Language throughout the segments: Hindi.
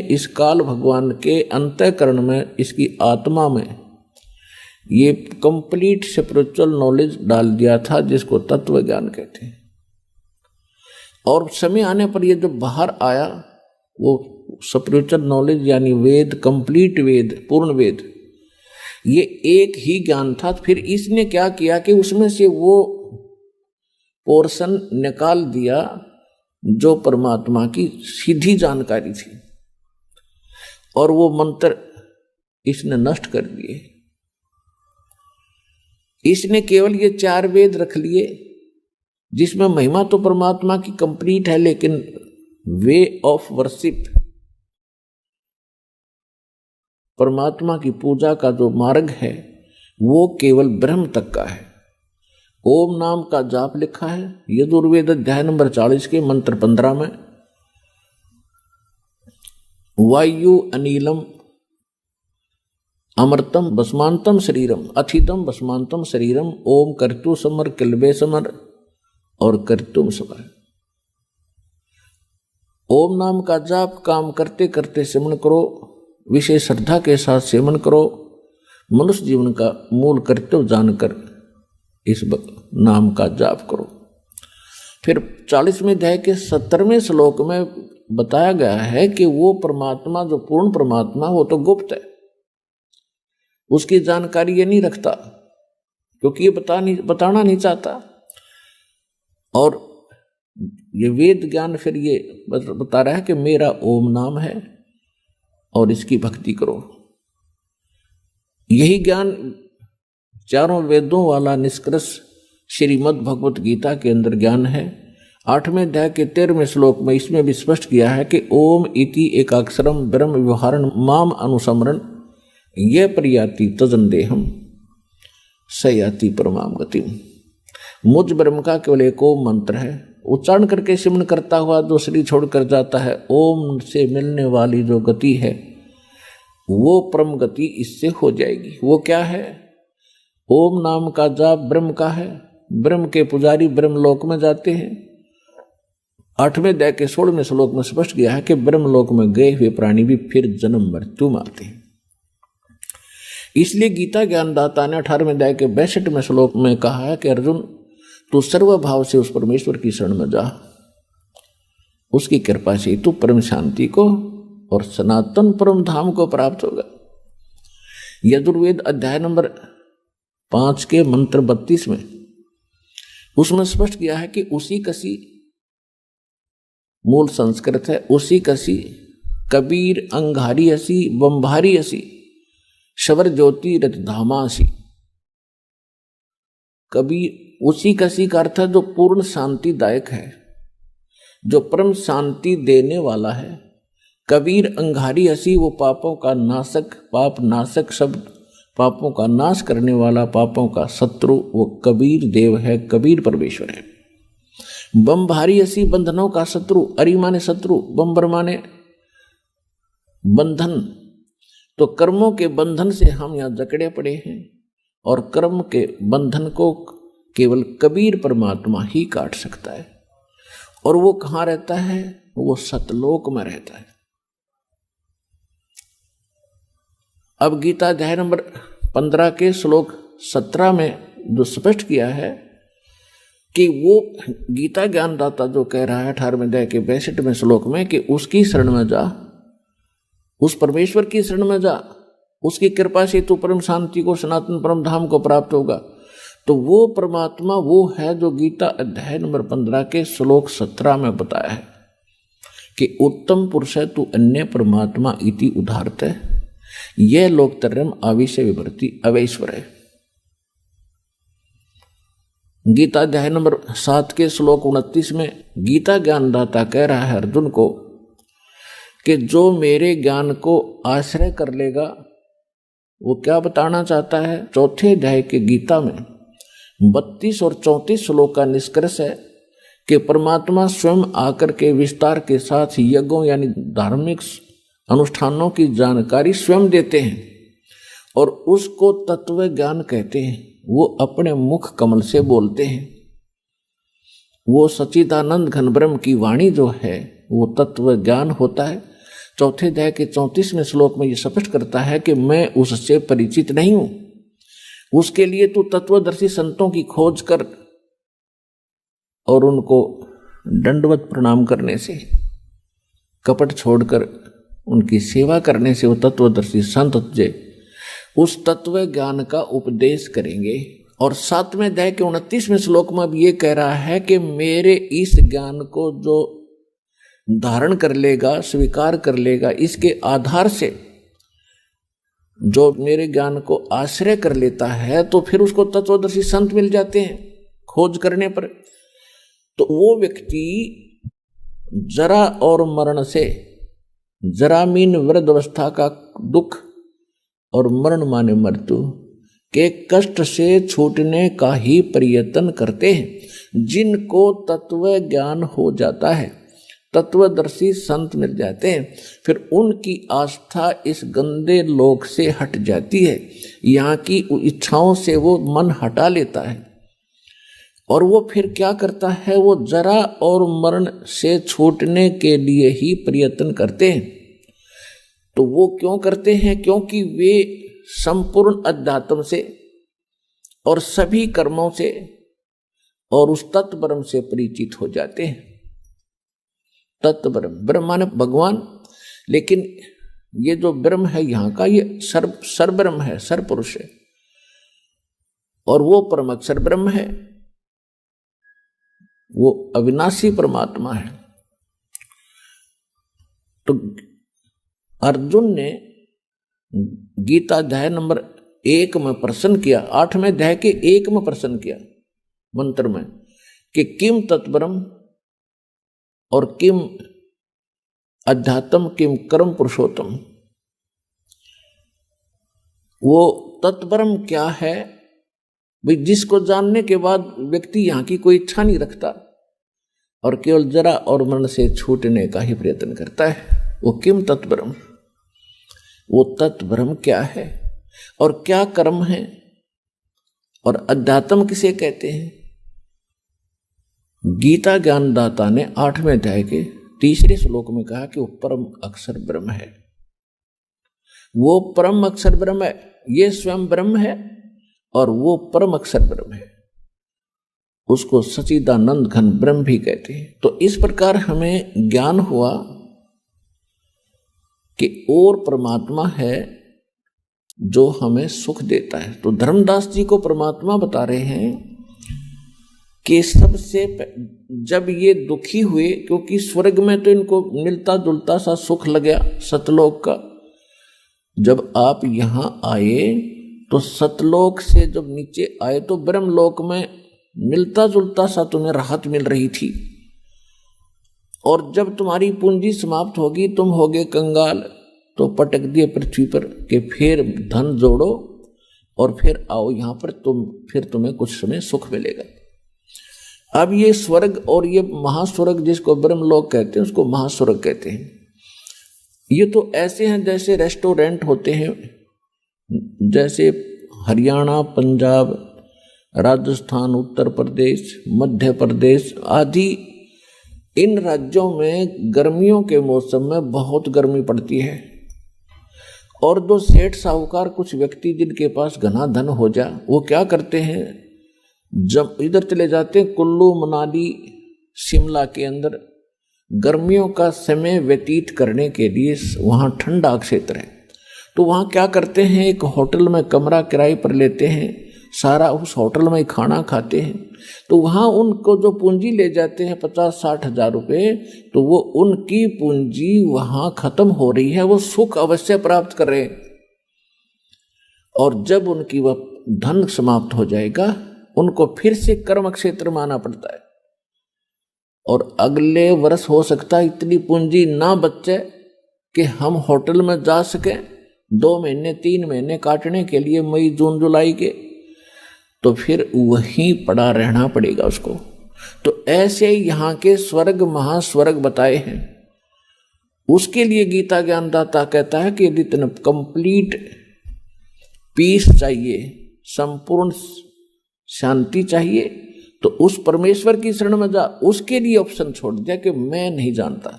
इस काल भगवान के अंतःकरण में, इसकी आत्मा में ये कंप्लीट स्पिरिचुअल नॉलेज डाल दिया था, जिसको तत्व ज्ञान कहते हैं। और समय आने पर ये जो बाहर आया वो स्पिरिचुअल नॉलेज यानी वेद, कंप्लीट वेद, पूर्ण वेद, ये एक ही ज्ञान था। फिर इसने क्या किया कि उसमें से वो पोर्शन निकाल दिया जो परमात्मा की सीधी जानकारी थी, और वो मंत्र इसने नष्ट कर दिए। इसने केवल ये 4 वेद रख लिए, जिसमें महिमा तो परमात्मा की कंप्लीट है, लेकिन वे ऑफ वर्शिप, परमात्मा की पूजा का जो मार्ग है वो केवल ब्रह्म तक का है। ओम नाम का जाप लिखा है यजुर्वेद अध्याय नंबर 40 के मंत्र 15 में। वायु अनिलम अमृतम भस्मांतम शरीरम अथितम भस्मांतम शरीरम ओम कर्तु समर किलबे समर और कर्तुम समर। ओम नाम का जाप काम करते करते सेवन करो, विशेष श्रद्धा के साथ सेवन करो, मनुष्य जीवन का मूल कर्तव्य जानकर इस नाम का जाप करो। फिर 40वें अध्याय के 17वें श्लोक में बताया गया है कि वो परमात्मा जो पूर्ण परमात्मा वो तो गुप्त है, उसकी जानकारी ये नहीं रखता, क्योंकि ये बताना नहीं चाहता। और ये वेद ज्ञान फिर ये बता रहा है कि मेरा ओम नाम है और इसकी भक्ति करो। यही ज्ञान चारों वेदों वाला निष्कर्ष श्रीमद् भगवत गीता के अंदर ज्ञान है। 8वें अध्याय के 13वें श्लोक में इसमें भी स्पष्ट किया है कि ओम इति एकाक्षरम ब्रह्म व्यवहारण माम अनुसमरण ये प्रयाति तजन देहम सयाति परमाम गति। मुझ ब्रह्म का केवल एक ओम मंत्र है, उच्चारण करके सिमरण करता हुआ जो शरीर छोड़कर जाता है, ओम से मिलने वाली जो गति है वो परम गति इससे हो जाएगी। वो क्या है? ओम नाम का जाप ब्रह्म का है, ब्रह्म के पुजारी ब्रह्म लोक में जाते हैं। 8वें अध्याय के 16वें श्लोक में स्पष्ट किया है कि ब्रह्म लोक में गए हुए प्राणी भी फिर जन्म मृत्यु में आते हैं। इसलिए गीता ज्ञानदाता ने 18वें अध्याय के 62वें श्लोक में कहा है कि अर्जुन तू सर्वभाव से उस परमेश्वर की शरण में जा, उसकी कृपा से तू परम शांति को और सनातन परम धाम को प्राप्त होगा। यजुर्वेद अध्याय नंबर 5 के मंत्र 32 में उसमें स्पष्ट किया है कि उसी कसी मूल संस्कृत है, उसी कसी कबीर अंगारी हसी बम्भारी हसी शवर ज्योति रत धामासी। कबीर उसी कसी का अर्थ है जो पूर्ण शांतिदायक है, जो परम शांति देने वाला है। कबीर अंगारी हसी वो पापों का नाशक, पाप नाशक शब्द, पापों का नाश करने वाला, पापों का शत्रु वो कबीर देव है, कबीर परमेश्वर है। बम्भारी हसी बंधनों का शत्रु, अरि माने शत्रु, बम्बर माने बंधन। तो कर्मों के बंधन से हम यहाँ जकड़े पड़े हैं, और कर्म के बंधन को केवल कबीर परमात्मा ही काट सकता है। और वो कहाँ रहता है? वो सतलोक में रहता है। अब गीता अध्याय नंबर 15 के श्लोक 17 में जो स्पष्ट किया है कि वो गीता ज्ञानदाता जो कह रहा है 18वें अध्याय के 62वें श्लोक में कि उसकी शरण में जा, उस परमेश्वर की शरण में जा, उसकी कृपा से तू परम शांति को, सनातन परम धाम को प्राप्त होगा। तो वो परमात्मा वो है जो गीता अध्याय नंबर 15 के श्लोक 17 में बताया है कि उत्तम पुरुष है तू अन्य परमात्मा इति उदाहरत है, यह लोकतर्यम आविष्य विभर्ति अवैश्वर है। गीता अध्याय नंबर 7 के श्लोक 29 में गीता ज्ञानदाता कह रहा है अर्जुन को कि जो मेरे ज्ञान को आश्रय कर लेगा, वो क्या बताना चाहता है? 4थे अध्याय के गीता में 32 और 34 श्लोक का निष्कर्ष है कि परमात्मा स्वयं आकर के विस्तार के साथ यज्ञों यानी धार्मिक अनुष्ठानों की जानकारी स्वयं देते हैं, और उसको तत्व ज्ञान कहते हैं। वो अपने मुख कमल से बोलते हैं। वो सच्चिदानंद घन ब्रह्म की वाणी जो है वो तत्व ज्ञान होता है। चौथे अध्याय के 34वें श्लोक में ये स्पष्ट करता है कि मैं उससे परिचित नहीं हूं। उसके लिए तू तत्वदर्शी संतों की खोज कर और उनको दंडवत प्रणाम करने से, कपट छोड़कर उनकी सेवा करने से वो तत्वदर्शी संत तुझे उस तत्व ज्ञान का उपदेश करेंगे। और 7वें अध्याय के 29वें श्लोक में अब ये कह रहा है कि मेरे इस ज्ञान को जो धारण कर लेगा, स्वीकार कर लेगा, इसके आधार से जो मेरे ज्ञान को आश्रय कर लेता है तो फिर उसको तत्वदर्शी संत मिल जाते हैं खोज करने पर। तो वो व्यक्ति जरा और मरण से, जरामीन वृद्धावस्था का दुख और मरण माने मृत्यु के कष्ट से छूटने का ही प्रयत्न करते हैं। जिनको तत्व ज्ञान हो जाता है, तत्वदर्शी संत मिल जाते हैं, फिर उनकी आस्था इस गंदे लोक से हट जाती है। यहाँ की इच्छाओं से वो मन हटा लेता है और वो फिर क्या करता है, वो जरा और मरण से छूटने के लिए ही प्रयत्न करते हैं। तो वो क्यों करते हैं? क्योंकि वे संपूर्ण अध्यात्म से और सभी कर्मों से और उस तत्व ब्रह्म से परिचित हो जाते हैं। तत्व ब्रह्म, ब्रह्म माने भगवान, लेकिन ये जो ब्रह्म है यहाँ का, ये सर्व ब्रह्म है, सर्व पुरुष है, और वो परम अक्षर ब्रह्म है, वो अविनाशी परमात्मा है। तो अर्जुन ने गीता अध्याय नंबर 1 में प्रश्न किया, 8वें अध्याय के 1 में प्रश्न किया मंत्र में कि किम तत्ब्रह्म और किम अध्यात्म किम कर्म पुरुषोत्तम। वो तत्ब्रह्म क्या है भाई, जिसको जानने के बाद व्यक्ति यहाँ की कोई इच्छा नहीं रखता और केवल जरा और मरण से छूटने का ही प्रयत्न करता है। वो किम तत्ब्रह्म, वो तत्ब्रह्म क्या है और क्या कर्म है और अध्यात्म किसे कहते हैं। गीता ज्ञानदाता ने 8वें अध्याय के 3 श्लोक में कहा कि वो परम अक्षर ब्रह्म है। वो परम अक्षर ब्रह्म है, ये स्वयं ब्रह्म है और वो परम अक्षर ब्रह्म है। उसको सच्चिदानंद घन ब्रह्म भी कहते हैं। तो इस प्रकार हमें ज्ञान हुआ कि और परमात्मा है जो हमें सुख देता है। तो धर्मदास जी को परमात्मा बता रहे हैं कि सबसे जब ये दुखी हुए, क्योंकि स्वर्ग में तो इनको मिलता जुलता सा सुख लगा सतलोक का, जब आप यहां आए तो सतलोक से जब नीचे आए तो ब्रह्मलोक में मिलता जुलता सा तुम्हें राहत मिल रही थी। और जब तुम्हारी पूंजी समाप्त होगी, तुम होगे कंगाल, तो पटक दिए पृथ्वी पर कि फिर धन जोड़ो और फिर आओ यहाँ पर, फिर तुम्हें कुछ समय सुख मिलेगा। अब ये स्वर्ग और ये महास्वर्ग जिसको ब्रह्मलोक कहते हैं, उसको महास्वर्ग कहते हैं। ये तो ऐसे हैं जैसे रेस्टोरेंट होते हैं, जैसे हरियाणा, पंजाब, राजस्थान, उत्तर प्रदेश, मध्य प्रदेश आदि इन राज्यों में गर्मियों के मौसम में बहुत गर्मी पड़ती है। और दो सेठ साहूकार, कुछ व्यक्ति जिनके पास घना धन हो जा, वो क्या करते हैं, जब इधर चले जाते हैं कुल्लू, मनाली, शिमला के अंदर गर्मियों का समय व्यतीत करने के लिए। वहाँ ठंडा क्षेत्र है, तो वहाँ क्या करते हैं, एक होटल में कमरा किराए पर लेते हैं, सारा उस होटल में खाना खाते हैं। तो वहाँ उनको जो पूंजी ले जाते हैं 50-60 हज़ार रुपये, तो वो उनकी पूंजी वहाँ खत्म हो रही है, वो सुख अवश्य प्राप्त कर रहे हैं। और जब उनकी वह धन समाप्त हो जाएगा, उनको फिर से कर्म क्षेत्र में आना पड़ता है। और अगले वर्ष हो सकता है इतनी पूंजी ना बचे कि हम होटल में जा सकें 2 महीने 3 महीने काटने के लिए, मई जून जुलाई के, तो फिर वहीं पड़ा रहना पड़ेगा उसको। तो ऐसे यहाँ के स्वर्ग महास्वर्ग बताए हैं। उसके लिए गीता ज्ञानदाता कहता है कि यदि तुम्हें कंप्लीट पीस चाहिए, संपूर्ण शांति चाहिए, तो उस परमेश्वर की शरण में जा। उसके लिए ऑप्शन छोड़ दिया कि मैं नहीं जानता,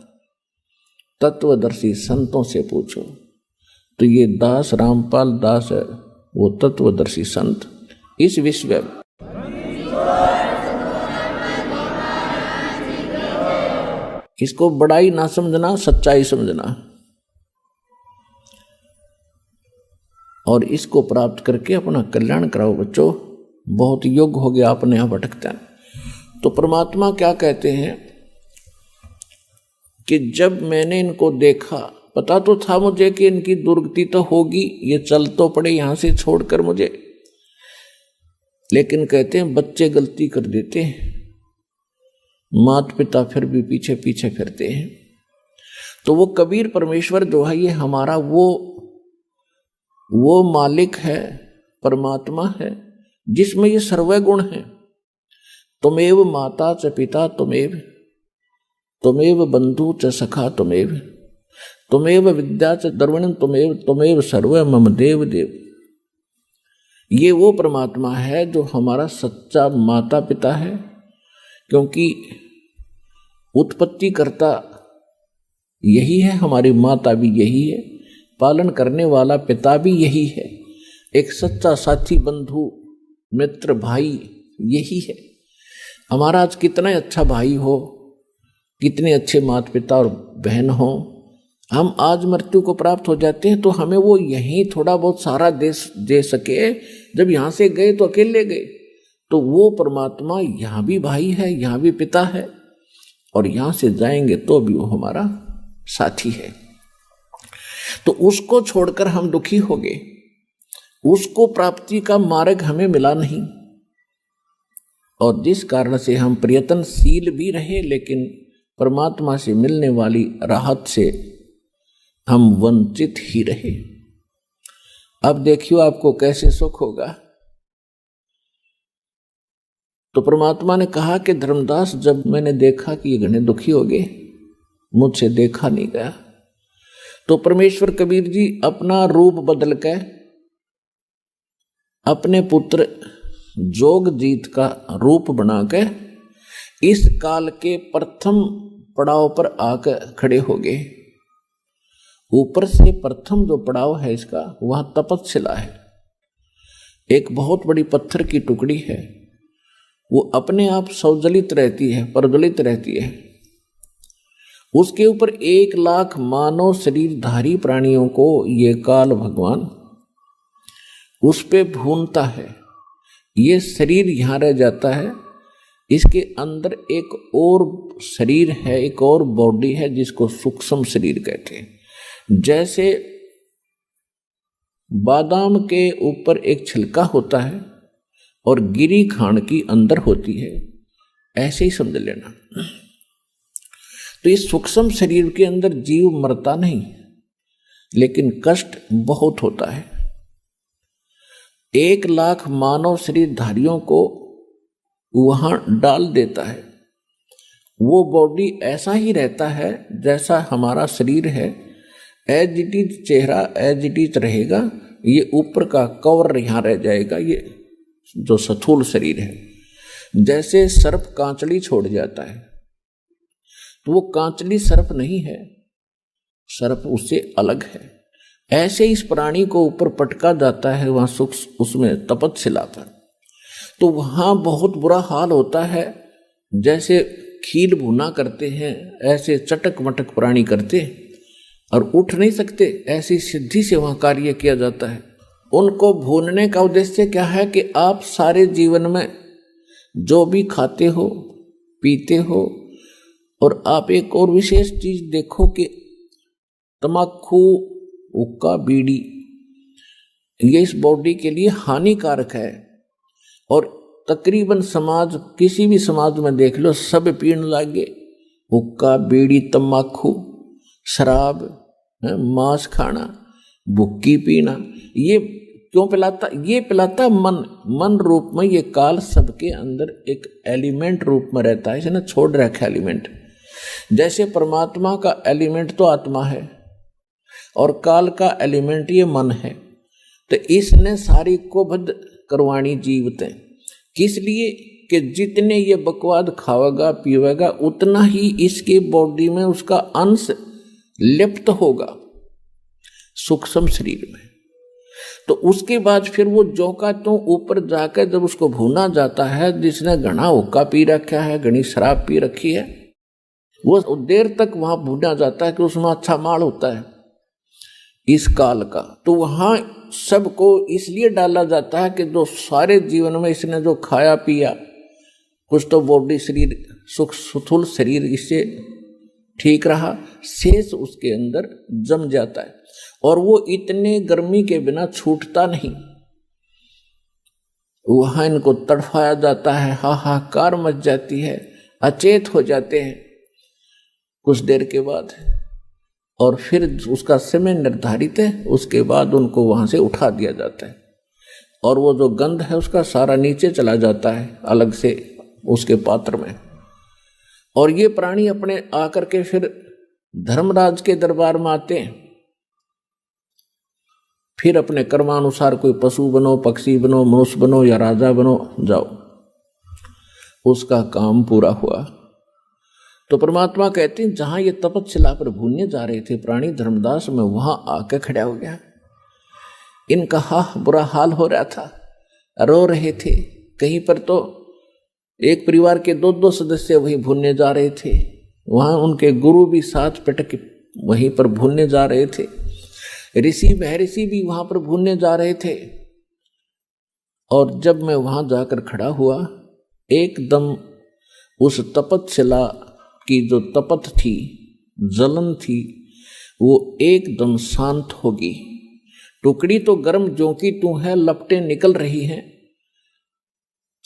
तत्वदर्शी संतों से पूछो। तो ये दास रामपाल दास है, वो तत्वदर्शी संत इस विश्व में। इसको बड़ाई ना समझना, सच्चाई समझना, और इसको प्राप्त करके अपना कल्याण कराओ बच्चों। बहुत योग्य हो गया, अपने आप भटकता है। तो परमात्मा क्या कहते हैं कि जब मैंने इनको देखा, पता तो था मुझे कि इनकी दुर्गति तो होगी, ये चल तो पड़े यहां से छोड़कर मुझे, लेकिन कहते हैं बच्चे गलती कर देते हैं, माता पिता फिर भी पीछे पीछे फिरते हैं। तो वो कबीर परमेश्वर जो है, ये हमारा वो मालिक है, परमात्मा है, जिसमें ये सर्व गुण है। तुमेव माता च पिता तुमेव बंधु च सखा तुमेव विद्या च द्रविणं तुमेव सर्व मम देव देव। ये वो परमात्मा है जो हमारा सच्चा माता पिता है, क्योंकि उत्पत्ति करता यही है, हमारी माता भी यही है, पालन करने वाला पिता भी यही है, एक सच्चा साथी बंधु मित्र भाई यही है। हमारा आज कितना अच्छा भाई हो, कितने अच्छे माता पिता और बहन हो, हम आज मृत्यु को प्राप्त हो जाते हैं तो हमें वो यहीं थोड़ा बहुत सारा दे सके। जब यहाँ से गए तो अकेले गए, तो वो परमात्मा यहाँ भी भाई है, यहाँ भी पिता है, और यहाँ से जाएंगे तो भी वो हमारा साथी है। तो उसको छोड़कर हम दुखी हो गए, उसको प्राप्ति का मार्ग हमें मिला नहीं, और जिस कारण से हम प्रयत्नशील भी रहे, लेकिन परमात्मा से मिलने वाली राहत से हम वंचित ही रहे। अब देखियो आपको कैसे सुख होगा। तो परमात्मा ने कहा कि धर्मदास, जब मैंने देखा कि ये घने दुखी हो गए, मुझसे देखा नहीं गया, तो परमेश्वर कबीर जी अपना रूप बदल के अपने पुत्र जोगजीत का रूप बना के इस काल के प्रथम पड़ाव पर आकर खड़े हो गए। ऊपर से प्रथम जो पड़ाव है इसका, वह तपस्शिला है। एक बहुत बड़ी पत्थर की टुकड़ी है, वो अपने आप सौजलित रहती है, प्रज्वलित रहती है। उसके ऊपर 1,00,000 मानव शरीरधारी प्राणियों को ये काल भगवान उस पे भूनता है। ये शरीर यहाँ रह जाता है, इसके अंदर एक और शरीर है, एक और बॉडी है, जिसको सूक्ष्म शरीर कहते हैं। जैसे बादाम के ऊपर एक छिलका होता है और गिरी खांड की अंदर होती है, ऐसे ही समझ लेना। तो इस सूक्ष्म शरीर के अंदर जीव मरता नहीं, लेकिन कष्ट बहुत होता है। 1,00,000 मानव शरीरधारियों को वहां डाल देता है। वो बॉडी ऐसा ही रहता है जैसा हमारा शरीर है, एज इट इज चेहरा एज इट इज रहेगा। ये ऊपर का कवर यहाँ रह जाएगा, ये जो स्थूल शरीर है। जैसे सर्प कांचली छोड़ जाता है, तो वो कांचली सर्प नहीं है, सर्प उससे अलग है। ऐसे इस प्राणी को ऊपर पटका जाता है वहां सुख, उसमें तपस्शिला पर, तो वहां बहुत बुरा हाल होता है। जैसे खील भुना करते हैं, ऐसे चटक मटक प्राणी करते और उठ नहीं सकते, ऐसी सिद्धि से वहां कार्य किया जाता है। उनको भूनने का उद्देश्य क्या है कि आप सारे जीवन में जो भी खाते हो पीते हो, और आप एक और विशेष चीज देखो कि तम्बाकू, हुक्का, बीड़ी, ये इस बॉडी के लिए हानिकारक है। और तकरीबन समाज, किसी भी समाज में देख लो, सब पीने लगे हुक्का, बीड़ी, तम्बाकू, शराब, मांस खाना, भुक्की पीना। ये क्यों पिलाता? ये पिलाता मन रूप में। ये काल सबके अंदर एक एलिमेंट रूप में रहता है, इसे ना छोड़ रखा एलिमेंट। जैसे परमात्मा का एलिमेंट तो आत्मा है और काल का एलिमेंट ये मन है, तो इसने सारी को बद्ध करवाणी जीवते। किस लिए? कि जितने ये बकवाद खावेगा पीवेगा, उतना ही इसकी बॉडी में उसका अंश लिप्त होगा सूक्ष्म शरीर में। तो उसके बाद फिर वो जौ का तो ऊपर जाकर जब उसको भूना जाता है, जिसने घना हुक्का पी रखा है, घनी शराब पी रखी है, वो देर तक वहां भूना जाता है कि उसमें अच्छा माल होता है इस काल का। तो वहां सबको इसलिए डाला जाता है कि जो सारे जीवन में इसने जो खाया पिया, कुछ तो बॉडी शरीर स्थूल शरीर इससे ठीक रहा, शेष उसके अंदर जम जाता है और वो इतने गर्मी के बिना छूटता नहीं। वहां इनको तड़फाया जाता है, हाहाकार मच जाती है, अचेत हो जाते हैं कुछ देर के बाद, और फिर उसका समय निर्धारित है, उसके बाद उनको वहां से उठा दिया जाता है और वो जो गंध है उसका सारा नीचे चला जाता है अलग से उसके पात्र में। और ये प्राणी अपने आकर के फिर धर्मराज के दरबार में आते हैं, फिर अपने कर्मानुसार कोई पशु बनो, पक्षी बनो, मनुष्य बनो या राजा बनो, जाओ, उसका काम पूरा हुआ। तो परमात्मा कहते हैं जहां ये तपस्या पर भूनने जा रहे थे प्राणी धर्मदास, में वहां आके खड़ा हो गया। इनका बुरा हाल हो रहा था, रो रहे थे। कहीं पर तो एक परिवार के 2-2 सदस्य वहीं भूनने जा रहे थे, वहां उनके गुरु भी साथ पटक वहीं पर भूनने जा रहे थे, ऋषि महर्षि भी वहां पर भूनने जा रहे थे। और जब मैं वहां जाकर खड़ा हुआ, एकदम उस तपस्या की जो तपत थी, जलन थी, वो एकदम शांत होगी। टुकड़ी तो गर्म ज्यों की त्यों है, लपटें निकल रही हैं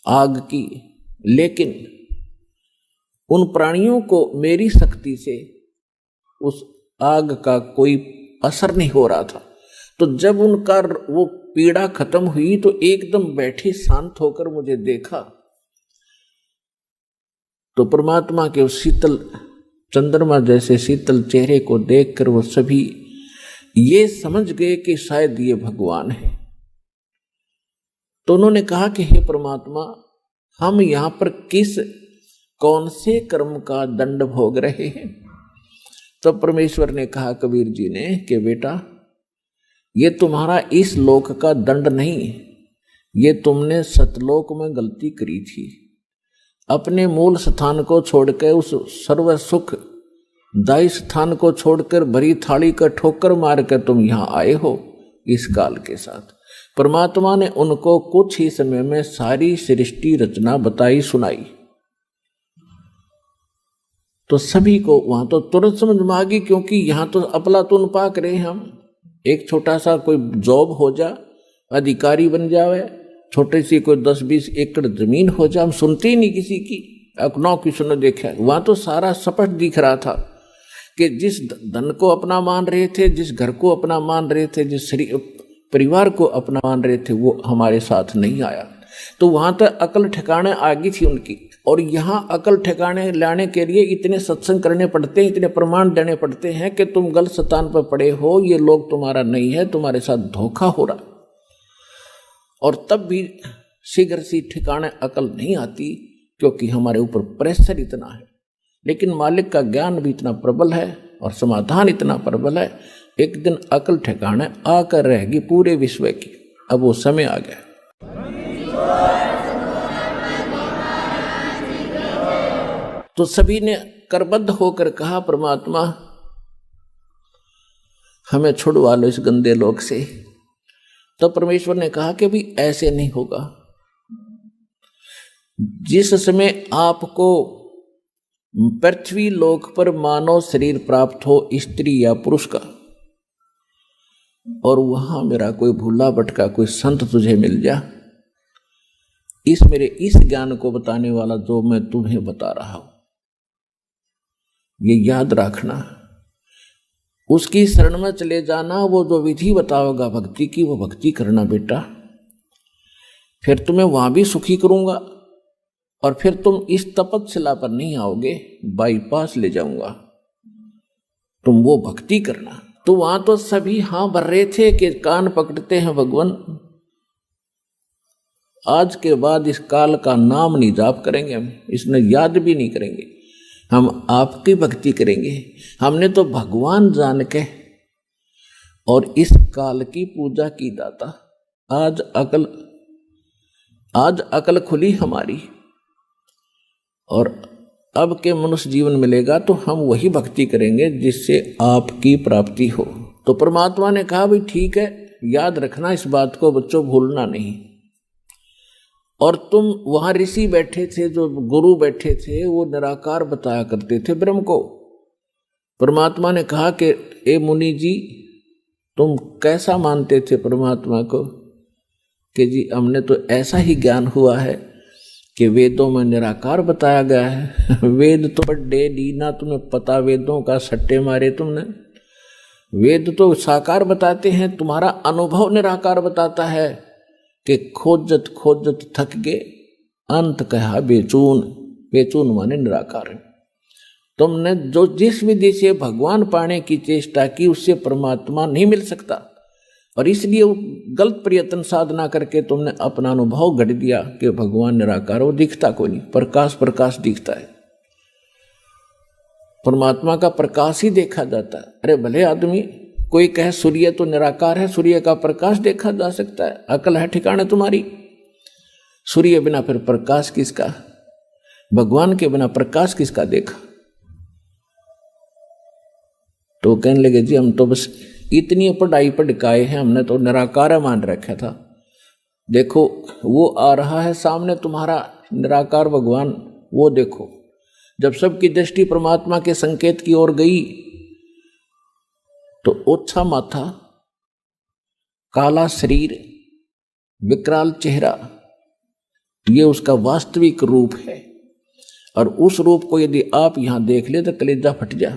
आग की, लेकिन उन प्राणियों को मेरी शक्ति से उस आग का कोई असर नहीं हो रहा था। तो जब उनका वो पीड़ा खत्म हुई तो एकदम बैठे शांत होकर मुझे देखा, तो परमात्मा के उस शीतल चंद्रमा जैसे शीतल चेहरे को देखकर वो सभी ये समझ गए कि शायद ये भगवान है। तो उन्होंने कहा कि हे परमात्मा, हम यहां पर कौन से कर्म का दंड भोग रहे हैं? तब परमेश्वर ने कहा कबीर जी ने कि बेटा, ये तुम्हारा इस लोक का दंड नहीं, ये तुमने सतलोक में गलती करी थी। अपने मूल स्थान को छोड़कर, उस सर्व सुख दायी स्थान को छोड़कर भरी थाली का ठोकर मारकर तुम यहां आए हो इस काल के साथ। परमात्मा ने उनको कुछ ही समय में सारी सृष्टि रचना बताई सुनाई। तो सभी को वहां तो तुरंत समझ में आ गई, क्योंकि यहां तो अपलातून पाक रहे हम। एक छोटा सा कोई जॉब हो जा, अधिकारी बन जावे, छोटे सी कोई 10-20 एकड़ जमीन हो जा, हम सुनते ही नहीं किसी की, अकनौ किसी ने देखा। वहां तो सारा स्पष्ट दिख रहा था कि जिस धन को अपना मान रहे थे, जिस घर को अपना मान रहे थे, जिस परिवार को अपना मान रहे थे, वो हमारे साथ नहीं आया। तो वहां तक अकल ठिकाने आ गई थी उनकी। और यहाँ अकल ठिकाने लाने के लिए इतने सत्संग करने पड़ते हैं, इतने प्रमाण देने पड़ते हैं कि तुम गलत स्थान पर पड़े हो, ये लोग तुम्हारा नहीं है, तुम्हारे साथ धोखा हो रहा। और तब भी शीघ्र सी ठिकाने अकल नहीं आती, क्योंकि हमारे ऊपर प्रेशर इतना है। लेकिन मालिक का ज्ञान भी इतना प्रबल है और समाधान इतना प्रबल है, एक दिन अकल ठिकाने आकर रहेगी पूरे विश्व की। अब वो समय आ गया। तो सभी ने करबद्ध होकर कहा, परमात्मा हमें छुड़वा लो इस गंदे लोक से। तो परमेश्वर ने कहा कि भी ऐसे नहीं होगा। जिस समय आपको पृथ्वी लोक पर मानव शरीर प्राप्त हो, स्त्री या पुरुष का, और वहां मेरा कोई भूला भटका कोई संत तुझे मिल जा, इस मेरे इस ज्ञान को बताने वाला जो मैं तुम्हें बता रहा हूं, ये याद रखना, उसकी शरण में चले जाना। वो जो विधि बताओगा भक्ति की, वो भक्ति करना बेटा, फिर तुम्हें वहां भी सुखी करूंगा। और फिर तुम इस तपस्या पर नहीं आओगे, बाईपास ले जाऊंगा, तुम वो भक्ति करना। तो वहां तो सभी हां भर रहे थे कि कान पकड़ते हैं भगवान, आज के बाद इस काल का नाम नहीं जाप करेंगे हम, इसने याद भी नहीं करेंगे। हम आपकी भक्ति करेंगे। हमने तो भगवान जान के और इस काल की पूजा की दाता। आज अकल खुली हमारी, और अब के मनुष्य जीवन मिलेगा तो हम वही भक्ति करेंगे जिससे आपकी प्राप्ति हो। तो परमात्मा ने कहा भाई ठीक है, याद रखना इस बात को बच्चों, भूलना नहीं। और तुम वहां ऋषि बैठे थे, जो गुरु बैठे थे, वो निराकार बताया करते थे ब्रह्म को। परमात्मा ने कहा कि ए मुनि जी, तुम कैसा मानते थे परमात्मा को? कि जी हमने तो ऐसा ही ज्ञान हुआ है कि वेदों में निराकार बताया गया है। वेद तो बड़े दीना, तुम्हें पता वेदों का सट्टे मारे तुमने। वेद तो साकार बताते हैं, तुम्हारा अनुभव निराकार बताता है कि खोजत खोजत थक गए, अंत कहा बेचून। बेचून माने निराकार है। तुमने जो जिस विधि से भगवान पाने की चेष्टा की उससे परमात्मा नहीं मिल सकता, और इसलिए वो गलत प्रयत्न साधना करके तुमने अपना अनुभव गढ़ दिया कि भगवान निराकार, वो दिखता कोई नहीं, प्रकाश प्रकाश दिखता है। परमात्मा का प्रकाश ही देखा जाता है। अरे भले आदमी कोई कहे सूर्य तो निराकार है, सूर्य का प्रकाश देखा जा सकता है। अकल है ठिकाने तुम्हारी? सूर्य बिना फिर प्रकाश किसका? भगवान के बिना प्रकाश किसका देखा? तो कहने लगे जी हम तो बस इतनी पढ़ाई पढ़काए हैं, हमने तो निराकार मान रखा था। देखो वो आ रहा है सामने तुम्हारा निराकार भगवान, वो देखो। जब सबकी दृष्टि परमात्मा के संकेत की ओर गई तो ओछा माथा, काला शरीर, विकराल चेहरा, ये उसका वास्तविक रूप है। और उस रूप को यदि आप यहां देख ले तो कलेजा फट जा।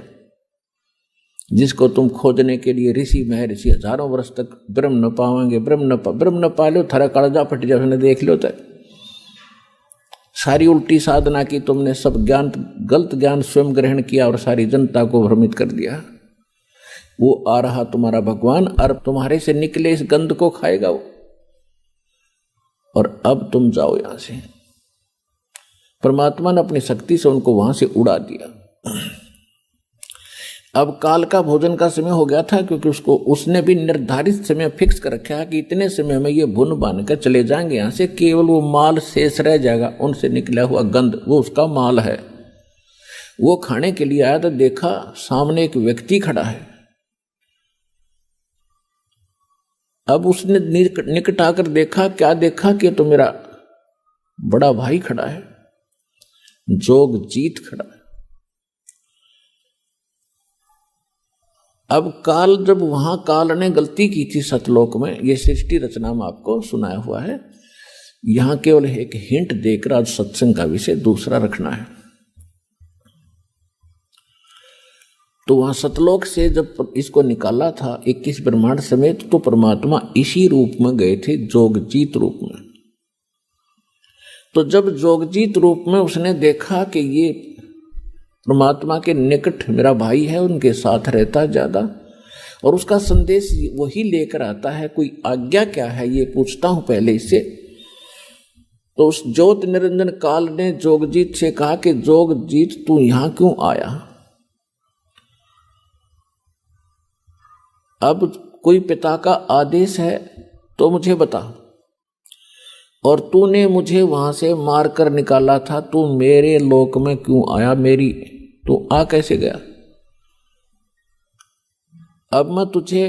जिसको तुम खोजने के लिए ऋषि महर्षि हजारों वर्ष तक ब्रह्म न पावेंगे, ब्रह्म न पा लो, थारा कालजा फट जाए, उसने देख लो। तक सारी उल्टी साधना की तुमने, सब ज्ञान गलत ज्ञान स्वयं ग्रहण किया और सारी जनता को भ्रमित कर दिया। वो आ रहा तुम्हारा भगवान, और तुम्हारे से निकले इस गंध को खाएगा वो। और अब तुम जाओ यहां से। परमात्मा ने अपनी शक्ति से उनको वहां से उड़ा दिया। अब काल का भोजन का समय हो गया था, क्योंकि उसने भी निर्धारित समय फिक्स कर रखा है कि इतने समय में ये भुन बांध कर चले जाएंगे यहाँ से, केवल वो माल शेष रह जाएगा, उनसे निकला हुआ गंध, वो उसका माल है। वो खाने के लिए आया तो देखा सामने एक व्यक्ति खड़ा है। अब उसने निकट आकर देखा, क्या देखा कि तो मेरा बड़ा भाई खड़ा है, जोगजीत खड़ा है। अब काल, जब वहां काल ने गलती की थी सतलोक में, ये सृष्टि रचना में आपको सुनाया हुआ है, यहां केवल एक हिंट देकर आज सत्संग का विषय दूसरा रखना है। तो वहां सतलोक से जब इसको निकाला था 21 ब्रह्मांड समेत, तो परमात्मा इसी रूप में गए थे, जोगजीत रूप में। तो जब जोगजीत रूप में उसने देखा कि ये परमात्मा के निकट मेरा भाई है, उनके साथ रहता है ज्यादा, और उसका संदेश वही लेकर आता है, कोई आज्ञा क्या है ये पूछता हूं पहले इससे। तो उस ज्योत निरंजन काल ने जोगजीत से कहा कि जोगजीत तू यहां क्यों आया? अब कोई पिता का आदेश है तो मुझे बता, और तूने मुझे वहां से मार कर निकाला था, तू मेरे लोक में क्यों आया? तू आ कैसे गया? अब मैं तुझे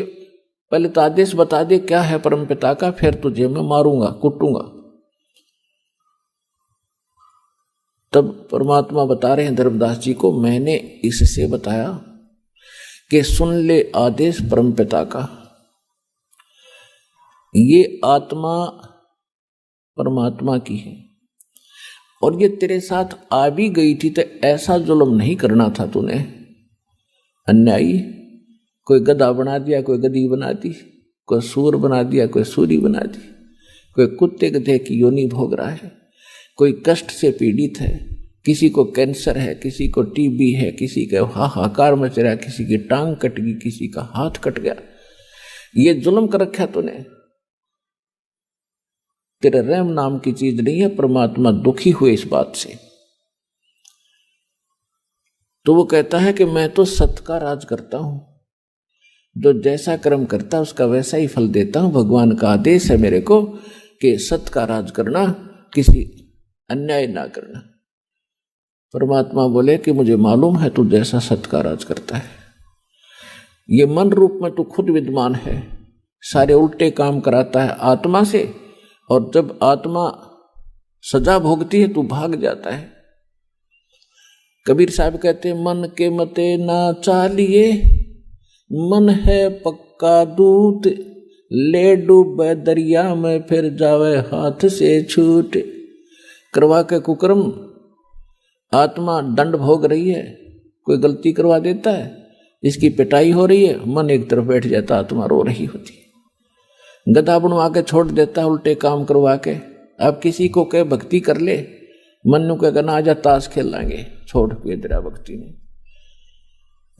पहले तो आदेश बता दे क्या है परम पिता का, फिर तुझे मैं मारूंगा, कुटूंगा। तब परमात्मा बता रहे हैं धर्मदास जी को, मैंने इससे बताया कि सुन ले आदेश परम पिता का। ये आत्मा परमात्मा की है, और ये तेरे साथ आ भी गई थी तो ऐसा जुल्म नहीं करना था तूने। अन्यायी, कोई गधा बना दिया, कोई गधी बना दी, कोई सूर बना दिया, कोई सूरी बना दी, कोई कुत्ते गधे की योनि भोग रहा है, कोई कष्ट से पीड़ित है, किसी को कैंसर है, किसी को टीबी है, किसी का हाहाकार मच रहा है, किसी की टांग कट गई, किसी का हाथ कट गया। ये जुल्म कर रखा तूने। तेरे रहम नाम की चीज नहीं है। परमात्मा दुखी हुए इस बात से। तो वो कहता है कि मैं तो सत का राज करता हूं, जो जैसा कर्म करता उसका वैसा ही फल देता हूं। भगवान का आदेश है मेरे को कि सत का राज करना, किसी अन्याय ना करना। परमात्मा बोले कि मुझे मालूम है तू जैसा सत का राज करता है, ये मन रूप में तू खुद विद्वान है, सारे उल्टे काम कराता है आत्मा से, और जब आत्मा सजा भोगती है तू भाग जाता है। कबीर साहब कहते हैं मन के मते ना चालिए, मन है पक्का दूत, ले डूबे दरिया में फिर जावे हाथ से छूट। करवा के कुकर्म आत्मा दंड भोग रही है, कोई गलती करवा देता है, इसकी पिटाई हो रही है, मन एक तरफ बैठ जाता, आत्मा रो रही होती है। गधा बनवा के छोड़ देता है उल्टे काम करवा के। अब किसी को कहे भक्ति कर ले, मन नु कहे ना आजा ताश खेल लाएंगे, छोड़ के तेरा भक्ति नहीं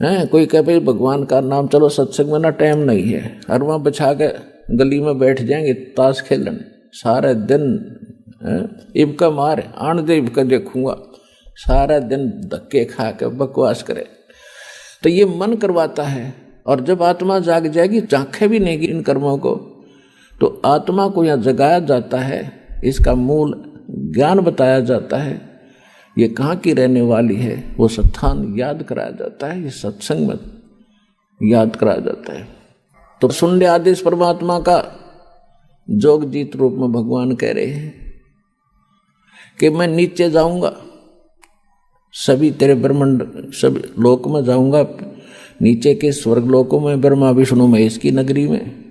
है। कोई कहे भाई भगवान का नाम, चलो सत्संग में ना टाइम नहीं है, और वहां बिछा के गली में बैठ जाएंगे ताश खेलने सारे दिन। इबका मार आन दे, इबका देखूंगा, सारा दिन धक्के खा के बकवास करे। तो ये मन करवाता है, और जब आत्मा जाग जाएगी, झांखे भी नहीं इन कर्मों को, तो आत्मा को यहाँ जगाया जाता है, इसका मूल ज्ञान बताया जाता है, ये कहाँ की रहने वाली है, वो स्थान याद कराया जाता है, ये सत्संग में याद कराया जाता है। तो सुन ले आदेश परमात्मा का, जोग जीत रूप में भगवान कह रहे हैं कि मैं नीचे जाऊंगा, सभी तेरे ब्रह्मांड सब लोक में जाऊंगा, नीचे के स्वर्ग लोकों में, ब्रह्मा विष्णु महेश की नगरी में,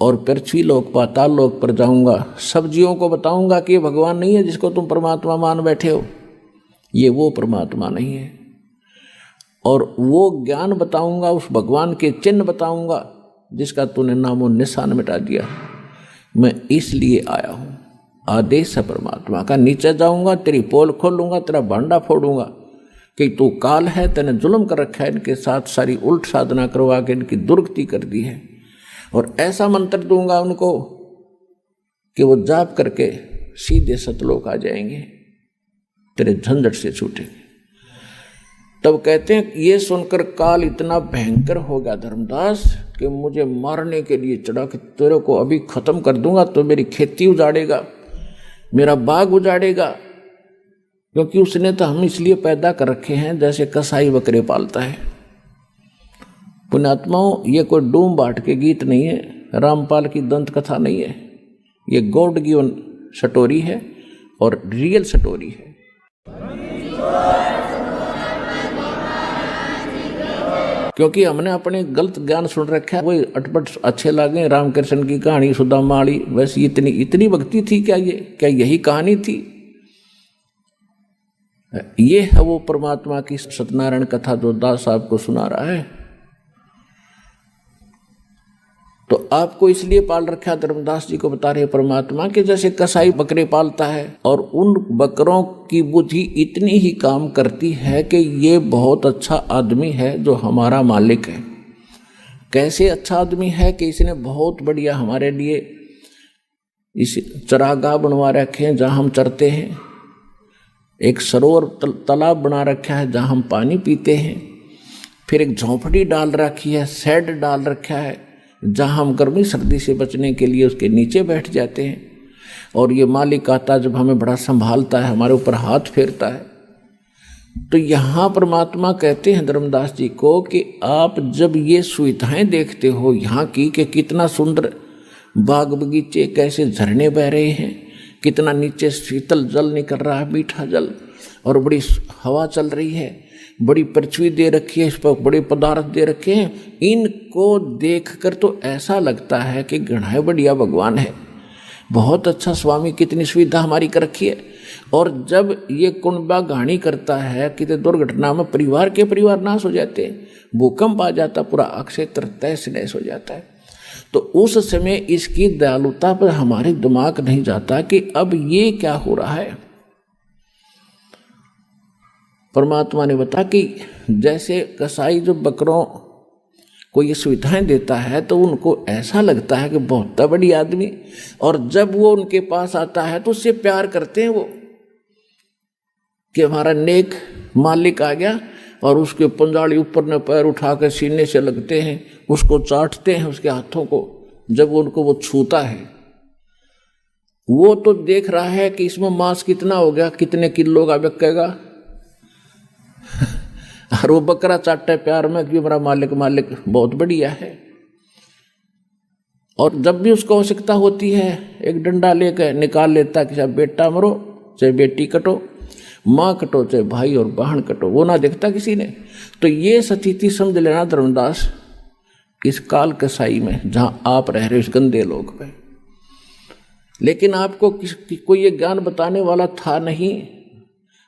और पृथ्वी लोक पाताल लोक पर जाऊंगा। सब जीवों को बताऊंगा कि ये भगवान नहीं है जिसको तुम परमात्मा मान बैठे हो, ये वो परमात्मा नहीं है। और वो ज्ञान बताऊंगा, उस भगवान के चिन्ह बताऊंगा जिसका तूने नामो निशान मिटा दिया। मैं इसलिए आया हूं, आदेश है परमात्मा का। नीचे जाऊंगा, तेरी पोल खोलूंगा, तेरा भांडा फोड़ूंगा कि तू काल है, तेने जुल्म कर रखा है इनके साथ, सारी उल्ट साधना करवा के इनकी दुर्गति कर दी है। और ऐसा मंत्र दूंगा उनको कि वो जाप करके सीधे सतलोक आ जाएंगे, तेरे झंझट से छूटेंगे। तब कहते हैं ये सुनकर काल इतना भयंकर हो गया धर्मदास कि मुझे मारने के लिए चढ़ा कि तेरे को अभी खत्म कर दूंगा, तो मेरी खेती उजाड़ेगा, मेरा बाग उजाड़ेगा। क्योंकि उसने तो हम इसलिए पैदा कर रखे हैं जैसे कसाई बकरे पालता है। पुण्यात्माओं, ये कोई डूम बाट के गीत नहीं है, रामपाल की दंत कथा नहीं है, ये गॉड गिवन स्टोरी है और रियल स्टोरी है। क्योंकि हमने अपने गलत ज्ञान सुन रखा है, वही अटपट अच्छे लगे। रामकृष्ण की कहानी, सुदामा वाली, वैसे इतनी भक्ति थी क्या? क्या यही कहानी थी? ये है वो परमात्मा की सत्यनारायण कथा जो दास साहब को सुना रहा है। तो आपको इसलिए पाल रखा, धर्मदास जी को बता रहे परमात्मा के जैसे कसाई बकरे पालता है, और उन बकरों की बुद्धि इतनी ही काम करती है कि ये बहुत अच्छा आदमी है जो हमारा मालिक है। कैसे अच्छा आदमी है कि इसने बहुत बढ़िया हमारे लिए इस चरागाह बनवा रखे हैं जहाँ हम चरते हैं, एक सरोवर तालाब बना रखा है जहाँ हम पानी पीते हैं, फिर एक झोंपड़ी डाल रखी है, शेड डाल रखा है जहाँ हम गर्मी सर्दी से बचने के लिए उसके नीचे बैठ जाते हैं। और ये मालिक आता जब हमें बड़ा संभालता है, हमारे ऊपर हाथ फेरता है। तो यहाँ परमात्मा कहते हैं धर्मदास जी को कि आप जब ये सुविधाएं देखते हो यहाँ की, कि कितना सुंदर बाग बगीचे, कैसे झरने बह रहे हैं, कितना नीचे शीतल जल निकल रहा है, मीठा जल, और बड़ी हवा चल रही है, बड़ी पृथ्वी दे रखी है, इस पर बड़े पदार्थ दे रखे हैं, इनको देखकर तो ऐसा लगता है कि गढ़ाई बढ़िया भगवान है, बहुत अच्छा स्वामी, कितनी सुविधा हमारी कर रखी है। और जब ये कुंडबा घाणी करता है, कितने दुर्घटना में परिवार नाश हो जाते हैं, भूकंप आ जाता, पूरा क्षेत्र तहस नहस हो जाता है। तो उस समय इसकी दयालुता पर हमारे दिमाग नहीं जाता कि अब ये क्या हो रहा है। परमात्मा ने बताया कि जैसे कसाई जो बकरों को ये सुविधाएं देता है तो उनको ऐसा लगता है कि बहुत बड़ी आदमी, और जब वो उनके पास आता है तो उससे प्यार करते हैं वो कि हमारा नेक मालिक आ गया और उसके पंजाली ऊपर ने पैर उठा कर सीने से लगते हैं, उसको चाटते हैं उसके हाथों को। जब उनको वो छूता है, वो तो देख रहा है कि इसमें मांस कितना हो गया, कितने किलो का बिकेगा और वो बकरा चाटता है प्यार में कि मेरा मालिक मालिक बहुत बढ़िया है। और जब भी उसको आवश्यकता होती है एक डंडा लेकर निकाल लेता कि चाहे बेटा मरो चाहे बेटी कटो, माँ कटो चाहे भाई और बहन कटो, वो ना देखता किसी ने। तो ये स्थिति समझ लेना धर्मदास इस काल कसाई में जहां आप रह रहे हो, इस गंदे लोक पे। लेकिन आपको कोई ये ज्ञान बताने वाला था नहीं,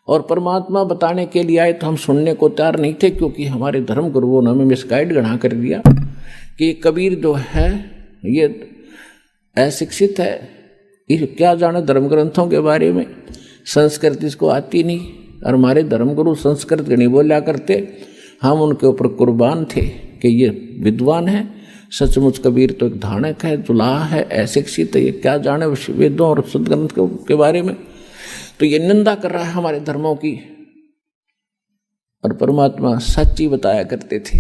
और परमात्मा बताने के लिए आए तो हम सुनने को तैयार नहीं थे, क्योंकि हमारे धर्म गुरुओं ने हमें मिसगाइड गढ़ा कर दिया कि कबीर जो है ये अशिक्षित है, ये क्या जाने धर्म ग्रंथों के बारे में, संस्कृत इसको आती नहीं। और हमारे धर्मगुरु संस्कृत नहीं बोला करते, हम उनके ऊपर कुर्बान थे कि ये विद्वान है, सचमुच कबीर तो एक धानक है, जुलाहा है, अशिक्षित है, ये क्या जाने वेदों और सदग्रंथ के बारे में। तो ये निंदा कर रहा है हमारे धर्मों की। और परमात्मा सच्ची बताया करते थे,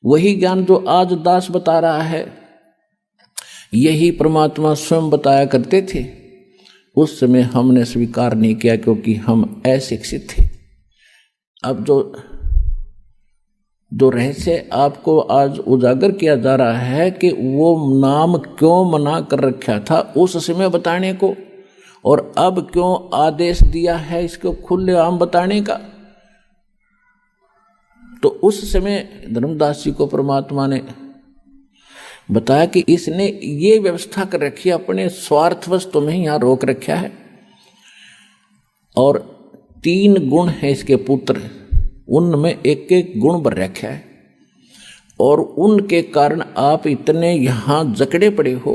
वही ज्ञान जो आज दास बता रहा है यही परमात्मा स्वयं बताया करते थे। उस समय हमने स्वीकार नहीं किया क्योंकि हम अशिक्षित थे। अब जो रहस्य आपको आज उजागर किया जा रहा है कि वो नाम क्यों मना कर रखा था उस समय बताने को, और अब क्यों आदेश दिया है इसको खुले आम बताने का। तो उस समय धर्मदास जी को परमात्मा ने बताया कि इसने ये व्यवस्था कर रखी है, अपने स्वार्थवश तुम्हें यहां रोक रखा है। और 3 गुण है इसके पुत्र, उनमें एक एक गुण भर रखा है, और उनके कारण आप इतने यहां जकड़े पड़े हो।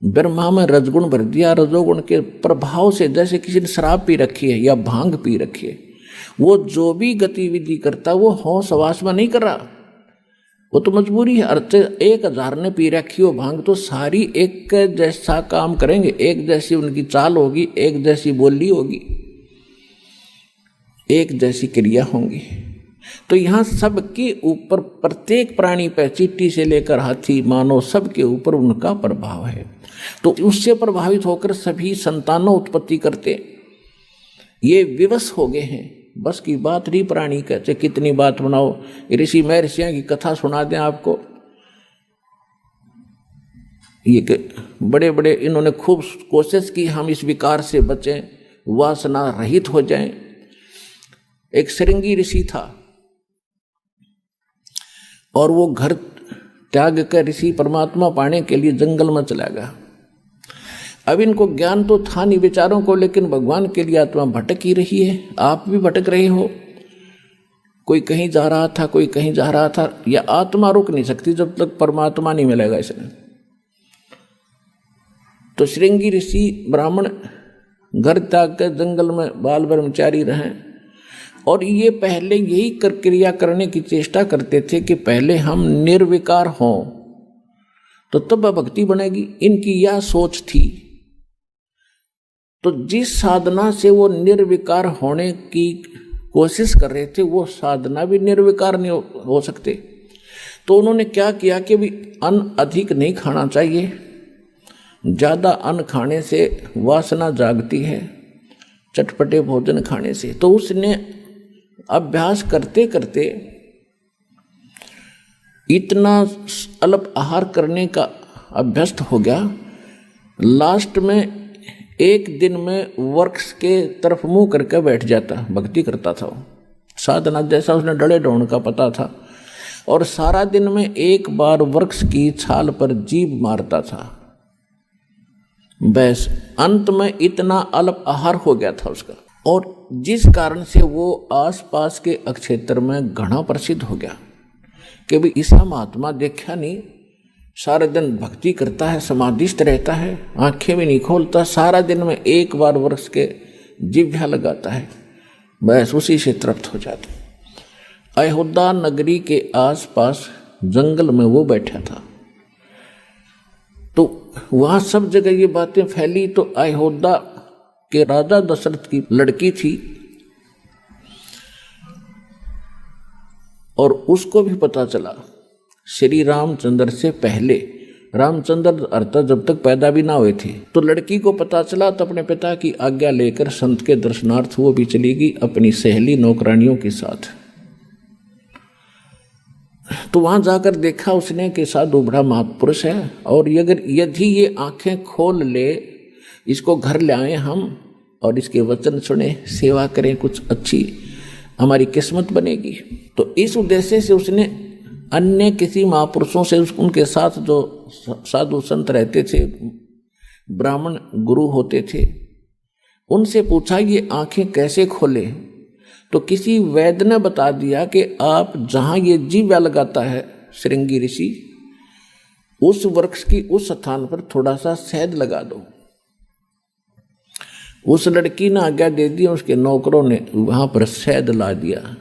ब्रह्मा में रजगुण भर दिया, रजोगुण के प्रभाव से जैसे किसी ने शराब पी रखी है या भांग पी रखी है, वो जो भी गतिविधि करता वो होश हवास में नहीं कर रहा, वो तो मजबूरी है। अर्थ 1000 ने पी रखी हो भांग तो सारी एक जैसा काम करेंगे, एक जैसी उनकी चाल होगी, एक जैसी बोली होगी, एक जैसी क्रिया होंगी। तो यहाँ सबके ऊपर, प्रत्येक प्राणी पर, चींटी से लेकर हाथी मानव, सबके ऊपर उनका प्रभाव है। तो उससे प्रभावित होकर सभी संतानों उत्पत्ति करते, ये विवश हो गए हैं। बस की बात नहीं प्राणी का, चाहे कितनी बात बनाओ, ऋषि महर्षियों की कथा सुना दें आपको, ये बड़े बड़े इन्होंने खूब कोशिश की हम इस विकार से बचें, वासना रहित हो जाएं। एक श्रृंगी ऋषि था और वो घर त्याग कर ऋषि परमात्मा पाने के लिए जंगल में चला गया। अब इनको ज्ञान तो था नहीं बेचारों को, लेकिन भगवान के लिए आत्मा भटक ही रही है। आप भी भटक रहे हो, कोई कहीं जा रहा था, कोई कहीं जा रहा था। यह आत्मा रुक नहीं सकती जब तक परमात्मा नहीं मिलेगा इसने। तो श्रृंगी ऋषि ब्राह्मण घर त्याग कर जंगल में बाल ब्रह्मचारी रहे, और ये पहले यही क्रिया करने की चेष्टा करते थे कि पहले हम निर्विकार हों तो तब भक्ति बनेगी। इनकी यह सोच थी। तो जिस साधना से वो निर्विकार होने की कोशिश कर रहे थे वो साधना भी निर्विकार नहीं हो सकते। तो उन्होंने क्या किया कि भी अन्न अधिक नहीं खाना चाहिए, ज़्यादा अन्न खाने से वासना जागती है, चटपटे भोजन खाने से। तो उसने अभ्यास करते करते इतना अल्प आहार करने का अभ्यस्त हो गया, लास्ट में एक दिन में वृक्ष के तरफ मुंह करके बैठ जाता, भक्ति करता था। साधना जैसा उसने डड़े ढोण का पता था, और सारा दिन में एक बार वृक्ष की छाल पर जीभ मारता था। बस अंत में इतना अल्प आहार हो गया था उसका, और जिस कारण से वो आसपास के क्षेत्र में घना प्रसिद्ध हो गया कि भी ऐसा महात्मा देखा नहीं, सारे दिन भक्ति करता है, समाधिस्थ रहता है, आंखें भी नहीं खोलता, सारा दिन में एक बार वृक्ष के जिह्वा लगाता है, बस उसी से तृप्त हो जाता। अयोध्या नगरी के आसपास जंगल में वो बैठा था। तो वहाँ सब जगह ये बातें फैली। तो अयोध्या के राजा दशरथ की लड़की थी, और उसको भी पता चला श्री रामचंद्र से पहले, रामचंद्र अर्थात जब तक पैदा भी ना हुए थे, तो लड़की को पता चला तो अपने पिता की आज्ञा लेकर संत के दर्शनार्थ वो भी चली गई अपनी सहेली नौकरानियों के साथ। तो वहां जाकर देखा उसने कि साधु बड़ा महापुरुष है, और अगर यदि ये आंखें खोल ले, इसको घर ले आए हम और इसके वचन सुने, सेवा करें, कुछ अच्छी हमारी किस्मत बनेगी। तो इस उद्देश्य से उसने अन्य किसी महापुरुषों से, उनके साथ जो साधु संत रहते थे, ब्राह्मण गुरु होते थे, उनसे पूछा ये आंखें कैसे खोले। तो किसी वैद्य ने बता दिया कि आप जहाँ ये जीवा लगाता है श्रृंगी ऋषि, उस वृक्ष की उस स्थान पर थोड़ा सा शहद लगा दो। उस लड़की ने आज्ञा दे दी, उसके नौकरों ने वहां पर शहद ला दिया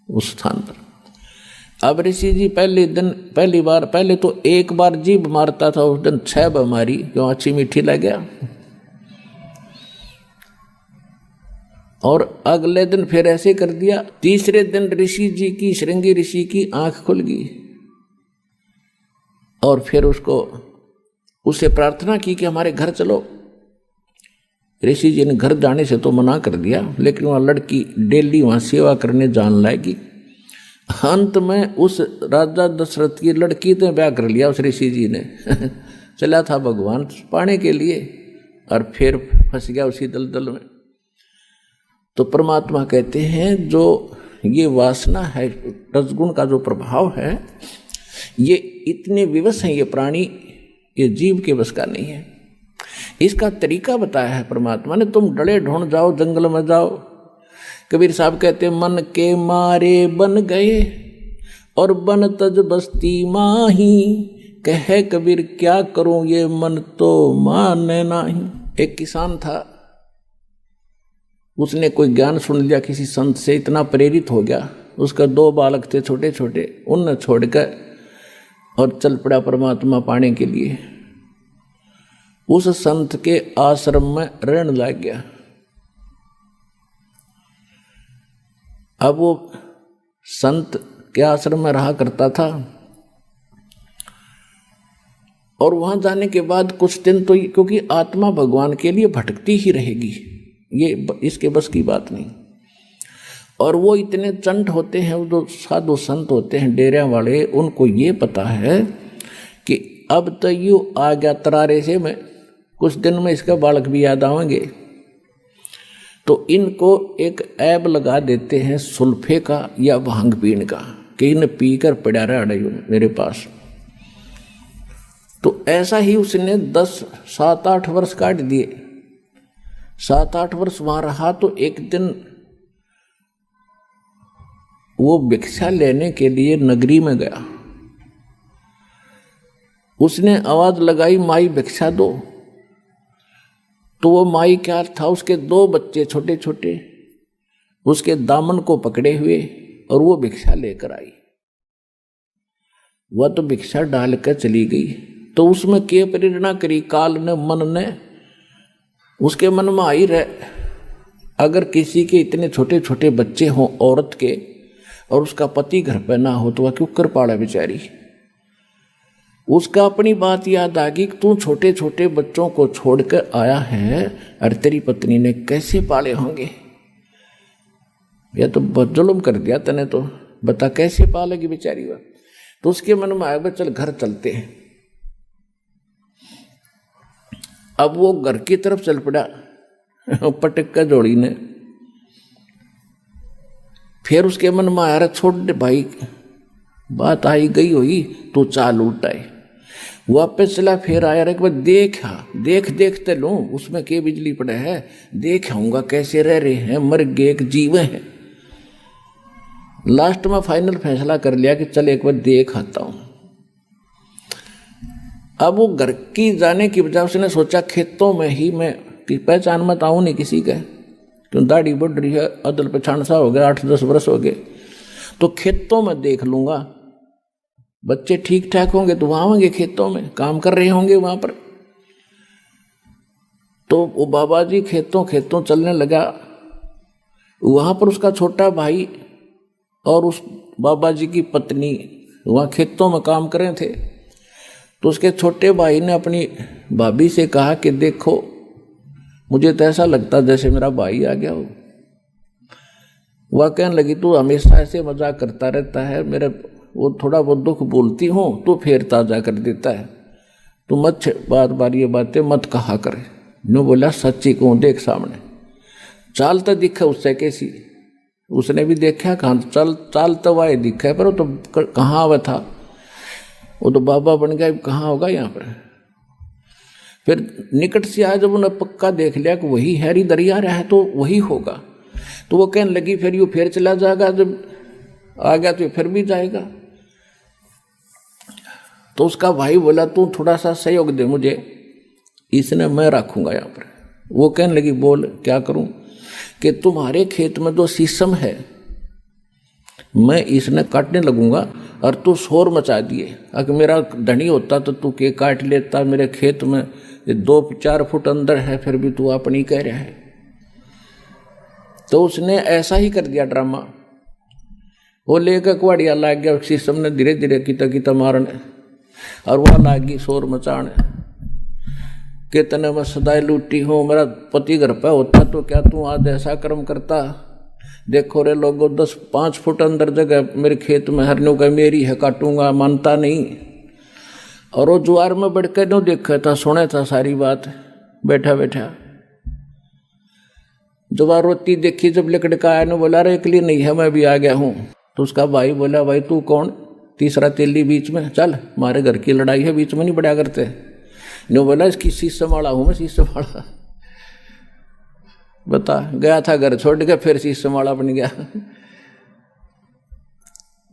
उस स्थान पर। अब ऋषि जी पहले तो एक बार जीभ मारता था, उस दिन 6 बार मारी, क्यों अच्छी मीठी लग गया। और अगले दिन फिर ऐसे कर दिया। तीसरे दिन ऋषि जी की, श्रृंगी ऋषि की आंख खुल गई, और फिर उससे प्रार्थना की कि हमारे घर चलो। ऋषि जी ने घर जाने से तो मना कर दिया, लेकिन वह लड़की डेली वहां सेवा करने जान लाएगी। अंत में उस राजा दशरथ की लड़की ने ब्याह कर लिया उस ऋषि जी ने। चला था भगवान पाने के लिए, और फिर फंस गया उसी दलदल में। तो परमात्मा कहते हैं जो ये वासना है, रजगुण का जो प्रभाव है, ये इतने विवश हैं ये प्राणी, ये जीव के बस का नहीं है। इसका तरीका बताया है परमात्मा ने। तुम डले ढूंढ जाओ, जंगल में जाओ। कबीर साहब कहते हैं मन के मारे बन गए और बन तज बस्ती माही, कहे कबीर क्या करूं ये मन तो माने नहीं। एक किसान था, उसने कोई ज्ञान सुन लिया किसी संत से, इतना प्रेरित हो गया, उसका 2 बालक थे छोटे छोटे, उन छोड़कर और चल पड़ा परमात्मा पाने के लिए। उस संत के आश्रम में रहने लग गया। अब वो संत के आश्रम में रहा करता था, और वहां जाने के बाद कुछ दिन तो, क्योंकि आत्मा भगवान के लिए भटकती ही रहेगी, ये इसके बस की बात नहीं। और वो इतने चंट होते हैं, वो जो साधु संत होते हैं डेरे वाले, उनको ये पता है कि अब तो यूँ आ गया तरारे से, मैं कुछ दिन में इसका बालक भी याद आएंगे। तो इनको एक ऐब लगा देते हैं सुल्फे का या भांग पीने का, कि इन्हें पीकर पड़ा रहा मेरे पास। तो ऐसा ही उसने 7-8 वर्ष काट दिए। 7-8 वर्ष वहां रहा। तो एक दिन वो भिक्षा लेने के लिए नगरी में गया। उसने आवाज लगाई, माई भिक्षा दो। तो वो माई क्या था, उसके 2 बच्चे छोटे छोटे उसके दामन को पकड़े हुए, और वो भिक्षा लेकर आई। वह तो भिक्षा डालकर चली गई। तो उसमें क्या प्रेरणा करी काल ने, मन ने, उसके मन में आई रहे, अगर किसी के इतने छोटे छोटे बच्चे हों औरत के, और उसका पति घर पर ना हो, तो वह क्यों कर पाड़ा बेचारी। उसका अपनी बात याद आ गई कि तू छोटे छोटे बच्चों को छोड़कर आया है, और तेरी पत्नी ने कैसे पाले होंगे। यह तो बहुत जुल्म कर दिया तने, तो बता कैसे पालेगी बेचारी वह। तो उसके मन में आया, चल घर चलते हैं। अब वो घर की तरफ चल पड़ा, पटक का जोड़ी ने। फिर उसके मन में आया, छोड़ दे भाई, बात आई गई हुई, तू चाल उल्टाए। वापस चला, फिर आया रे, देखते लो उसमें के बिजली पड़े है, देख आऊंगा कैसे रह रहे हैं, मर गए एक जीव है। लास्ट में फाइनल फैसला कर लिया कि चल एक बार देख आता हूं। अब वो घर की जाने की बजाय उसने सोचा खेतों में ही मैं पहचान मत आऊं नहीं किसी का, क्यों दाढ़ी बढ़ रही है, अदल पछाण सा हो गया, 8-10 वर्ष हो गए, तो खेतों में देख लूंगा, बच्चे ठीक ठाक होंगे तो वहां होंगे, खेतों में काम कर रहे होंगे वहां पर। तो वो बाबा जी खेतों चलने लगा। वहां पर उसका छोटा भाई और उस बाबा जी की पत्नी वहाँ खेतों में काम कर रहे थे। तो उसके छोटे भाई ने अपनी भाभी से कहा कि देखो मुझे तो ऐसा लगता जैसे मेरा भाई आ गया हो। वह कहने लगी तू हमेशा ऐसे मजाक करता रहता है, मेरे वो थोड़ा बहुत दुख बोलती हूँ तो फिर ताज़ा कर देता है, तू मत बार बार ये बातें मत कहा करे। नो बोला सच्ची कहूँ देख सामने चाल तो दिखे उससे कैसी। उसने भी देखा कहाँ चाल तो वाए दिखा पर वो तो कहाँ वह था, वो तो बाबा बन गया, कहाँ होगा यहाँ पर। फिर निकट से आया जब उन्हें पक्का देख लिया कि वही हैरी दरिया रहा है तो वही होगा, तो वो कहने लगी फिर यूँ फिर चला जाएगा, जब आ गया तो फिर भी जाएगा। तो उसका भाई बोला तू थोड़ा सा सहयोग दे मुझे, इसने मैं रखूंगा यहाँ पर। वो कहने लगी बोल क्या करूं, कि तुम्हारे खेत में जो शीशम है मैं इसने काटने लगूंगा और तू शोर मचा दिए। अगर मेरा धनी होता तो तू के काट लेता, मेरे खेत में 2-4 फुट अंदर है फिर भी तू अपनी कह रहा है। तो उसने ऐसा ही कर दिया ड्रामा। वो लेकर कुआड़िया लाग गया, शीशम ने धीरे धीरे किता मारने और वह लागी शोर मचाने कि तने मैं सदाई लूटी हूँ, मेरा पति घर पे होता तो क्या तू आज ऐसा कर्म करता। देखो रे लोगों 10-5 फुट अंदर जगह मेरे खेत में हरनों का मेरी है, काटूंगा, मानता नहीं। और वो जुआर में बैठ के नो देखा था, सुने था सारी बात बैठा बैठा। जब आ रोती देखी, जब लकड़का आया ने बोला रे एकली नहीं है मैं भी आ गया हूँ। तो उसका भाई बोला भाई तू कौन, तीसरा तेली बीच में, चल हमारे घर की लड़ाई है बीच में नहीं बढ़ा करते। ने बोला इसकी शीशम वाला हूँ मैं, शीशम वाला। बता गया था घर छोड़ के फिर शीशम वाला बन गया।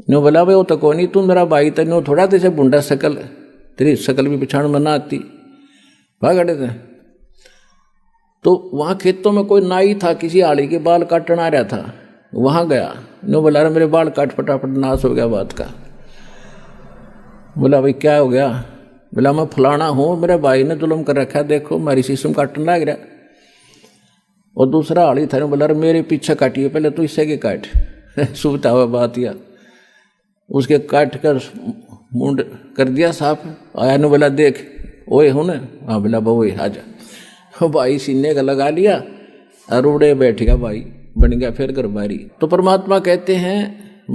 ने बोला भाई वो तो कौन ही तू मेरा भाई, तेनो थोड़ा जैसे बुंडा शकल, तेरी शकल भी पिछाड़ में ना आती, भागड़े थे। तो वहाँ खेतों में कोई नाई था, किसी आड़ी के बाल काटना आ रहा था, वहाँ गया। ने बोला रहा मेरे बाल काट, फटाफट नाश हो गया बात का। बोला भाई क्या हो गया, बोला मैं फलाना हूँ, मेरे भाई ने जुल्म कर रखा है, देखो मेरी शीशम काटने लग रहा। और दूसरा आड़ी था, बोला रहा मेरे पीछे काटिए पहले तो इससे के काट। सुबता हुआ बात या उसके काट कर मुंड कर दिया साफ। आया ने बोला देख ओए हूँ ना, हाँ बोला बहु आजा। भाई सीने का लगा लिया और उड़े बैठ गया, भाई बन गया फिर घर बारी। तो परमात्मा कहते हैं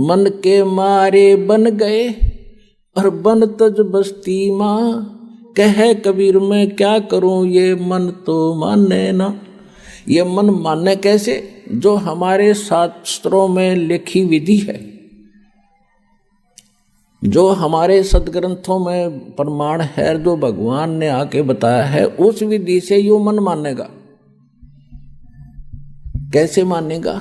मन के मारे बन गए और बन तज बस्ती माँ, कहे कबीर मैं क्या करूं ये मन तो माने ना। ये मन माने कैसे, जो हमारे शास्त्रों में लिखी विधि है, जो हमारे सदग्रंथों में प्रमाण है, जो भगवान ने आके बताया है, उस विधि से यो मन मानेगा। कैसे मानेगा,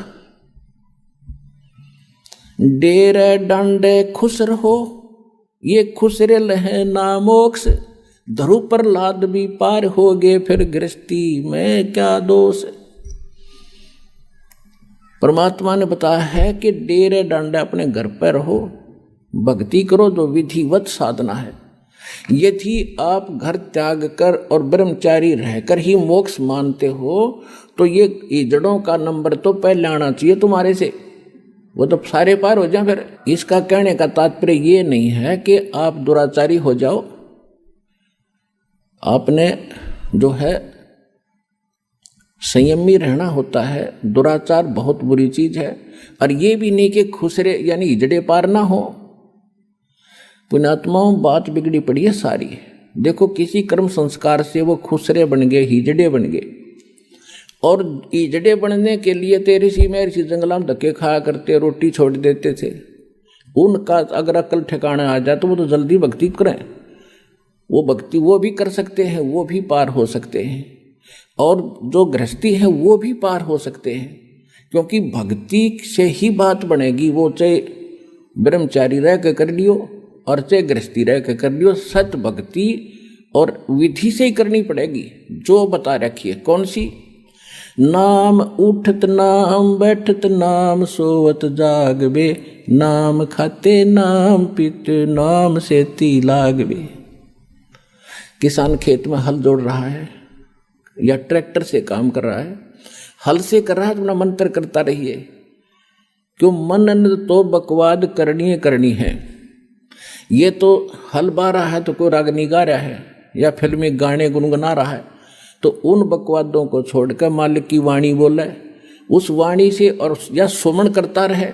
डेरे डांडे खुश रहो ये खुसरे लहे ना मोक्ष, धरु पर लाद भी पार हो गए फिर गृहस्थी में क्या दोष। परमात्मा ने बताया है कि डेरे डांडे अपने घर पर रहो, भक्ति करो, जो विधिवत साधना है। यदि आप घर त्याग कर और ब्रह्मचारी रहकर ही मोक्ष मानते हो तो ये जड़ों का नंबर तो पहले आना चाहिए तुम्हारे से, वो तो सारे पार हो जाए। फिर इसका कहने का तात्पर्य ये नहीं है कि आप दुराचारी हो जाओ। आपने जो है संयमी रहना होता है, दुराचार बहुत बुरी चीज है। और ये भी नहीं कि खुसरे यानी हिजड़े पार ना हो। पुण्यात्माओं बात बिगड़ी पड़ी है सारी। देखो किसी कर्म संस्कार से वो खुसरे बन गए, हिजड़े बन गए, और हिजड़े बनने के लिए तेरे सी मेरे सी जंगला में धक्के खाया करते, रोटी छोड़ देते थे। उनका अगर अकल ठिकाने आ जाए तो वो तो जल्दी भक्ति करें, वो भक्ति वो भी कर सकते हैं, वो भी पार हो सकते हैं। और जो गृहस्थी है वो भी पार हो सकते हैं, क्योंकि भक्ति से ही बात बनेगी। वो चाहे ब्रह्मचारी रह के कर लियो और चाहे गृहस्थी रह के कर लियो, सत भक्ति और विधि से ही करनी पड़ेगी जो बता रखी है। कौन सी, नाम उठत नाम बैठत नाम सोवत जागबे, नाम खाते नाम पीते नाम सेती लागबे। किसान खेत में हल जोड़ रहा है या ट्रैक्टर से काम कर रहा है, हल से कर रहा है तो अपना मंत्र करता रहिए क्यों मनन तो बकवाद करनी करनी है। ये तो हल बा रहा है तो कोई राग नहीं गा रहा है या फिल्मी गाने गुनगुना रहा है, तो उन बकवादों को छोड़कर मालिक की वाणी बोले, उस वाणी से और या सुमरण करता रहे,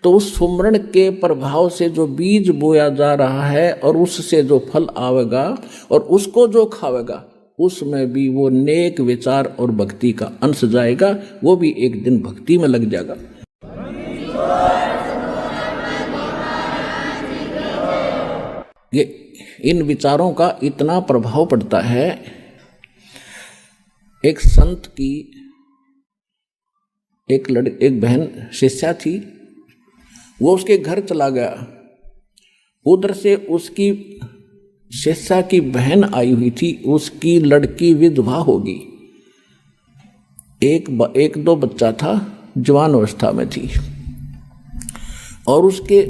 तो उस सुमरण के प्रभाव से जो बीज बोया जा रहा है और उससे जो फल आवेगा और उसको जो खावेगा, उसमें भी वो नेक विचार और भक्ति का अंश जाएगा, वो भी एक दिन भक्ति में लग जाएगा। ये इन विचारों का इतना प्रभाव पड़ता है। एक संत की एक बहन शिष्या थी, वो उसके घर चला गया। उधर से उसकी शिष्या की बहन आई हुई थी, उसकी लड़की विधवा होगी। एक दो बच्चा था, जवान अवस्था में थी, और उसके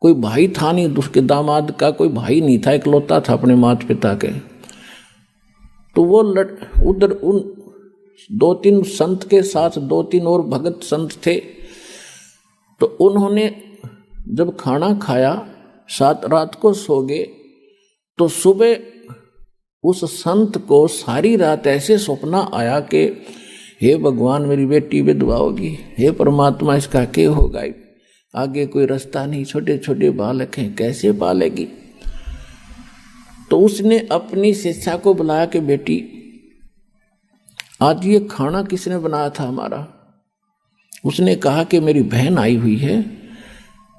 कोई भाई था नहीं, उसके दामाद का कोई भाई नहीं था, इकलौता था अपने माता पिता के। तो वो उधर उन 2-3 संत के साथ 2-3 और भगत संत थे। तो उन्होंने जब खाना खाया, रात को सो गए, तो सुबह उस संत को सारी रात ऐसे सपना आया कि हे भगवान, मेरी बेटी विधवा होगी, हे परमात्मा, इसका क्या होगा, आगे कोई रास्ता नहीं, छोटे छोटे बालक हैं, कैसे पालेगी। तो उसने अपनी शिष्या को बुलाया कि बेटी, आज ये खाना किसने बनाया था हमारा। उसने कहा कि मेरी बहन आई हुई है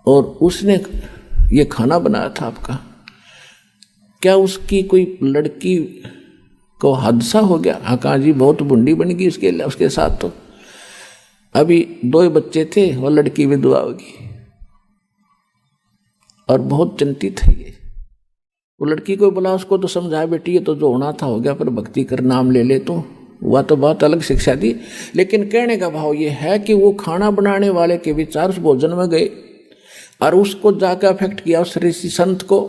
और उसने ये खाना बनाया था आपका। क्या उसकी कोई लड़की को हादसा हो गया? हाँ, कहा जी बहुत बुंडी बन गई उसके साथ, तो अभी 2 बच्चे थे, वो लड़की विधवा होगी और बहुत चिंतित है ये। वो लड़की को बोला, उसको तो समझाया, बेटी ये तो जो होना था हो गया, पर भक्ति कर नाम ले ले, तो वह तो बहुत अलग शिक्षा दी। लेकिन कहने का भाव ये है कि वो खाना बनाने वाले के विचार उस भोजन में गए और उसको जाकर अफेक्ट किया उस ऋषि संत को।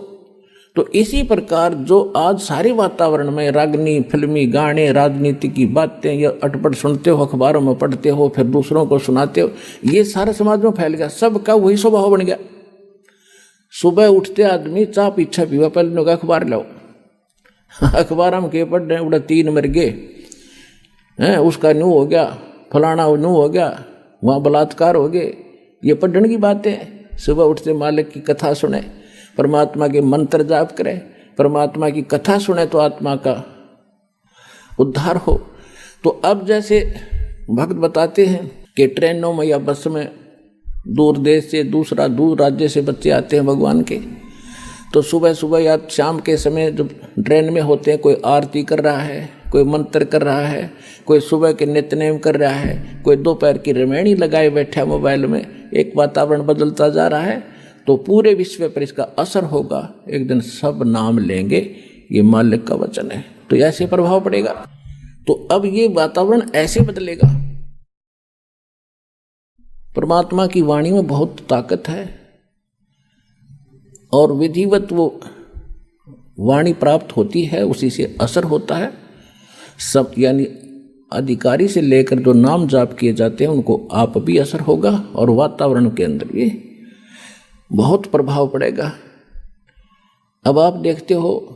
तो इसी प्रकार जो आज सारे वातावरण में रागनी, फिल्मी गाने, राजनीति की बातें या अटपट सुनते हो, अखबारों में पढ़ते हो, फिर दूसरों को सुनाते हो, ये सारे समाज में फैल गया। सबका वही स्वभाव बन गया। सुबह उठते आदमी चाह पीछा पीवा, पहले का अखबार लाओ, अखबार हम के पढ़ रहे, उड़ा 3 मर गए हैं, उसका न्यू हो गया, फलाना न्यू हो गया, वहाँ बलात्कार हो गए, ये पढ़ने की बातें। सुबह उठते मालिक की कथा सुने, परमात्मा के मंत्र जाप करे, परमात्मा की कथा सुने तो आत्मा का उद्धार हो। तो अब जैसे भक्त बताते हैं कि ट्रेनों में या बस में दूर देश से, दूर राज्य से बच्चे आते हैं भगवान के, तो सुबह सुबह या शाम के समय जब ट्रेन में होते हैं, कोई आरती कर रहा है, कोई मंत्र कर रहा है, कोई सुबह के नित्यनेम कर रहा है, कोई दोपहर की रमैनी लगाए बैठा मोबाइल में, एक वातावरण बदलता जा रहा है। तो पूरे विश्व पर इसका असर होगा, एक दिन सब नाम लेंगे, ये मालिक का वचन है। तो ऐसे प्रभाव पड़ेगा। तो अब ये वातावरण ऐसे बदलेगा। परमात्मा की वाणी में बहुत ताकत है और विधिवत वो वाणी प्राप्त होती है, उसी से असर होता है। सब यानी अधिकारी से लेकर जो नाम जाप किए जाते हैं उनको आप भी असर होगा और वातावरण के अंदर भी बहुत प्रभाव पड़ेगा। अब आप देखते हो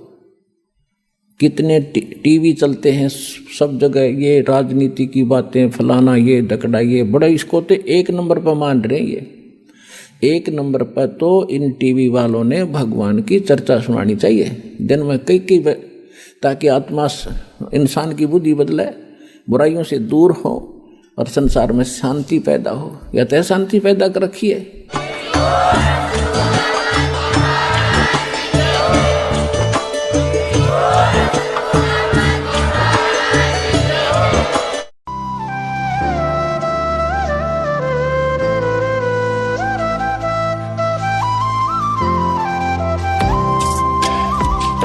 कितने टीवी चलते हैं, सब जगह ये राजनीति की बातें, फलाना ये दकड़ा, ये बड़ा, इसको तो 1 नंबर पर मान रहे हैं। ये 1 नंबर पर तो इन टीवी वालों ने भगवान की चर्चा सुनानी चाहिए दिन में कई ताकि आत्मा इंसान की बुद्धि बदले, बुराइयों से दूर हो और संसार में शांति पैदा हो। या तो शांति पैदा कर रखी है।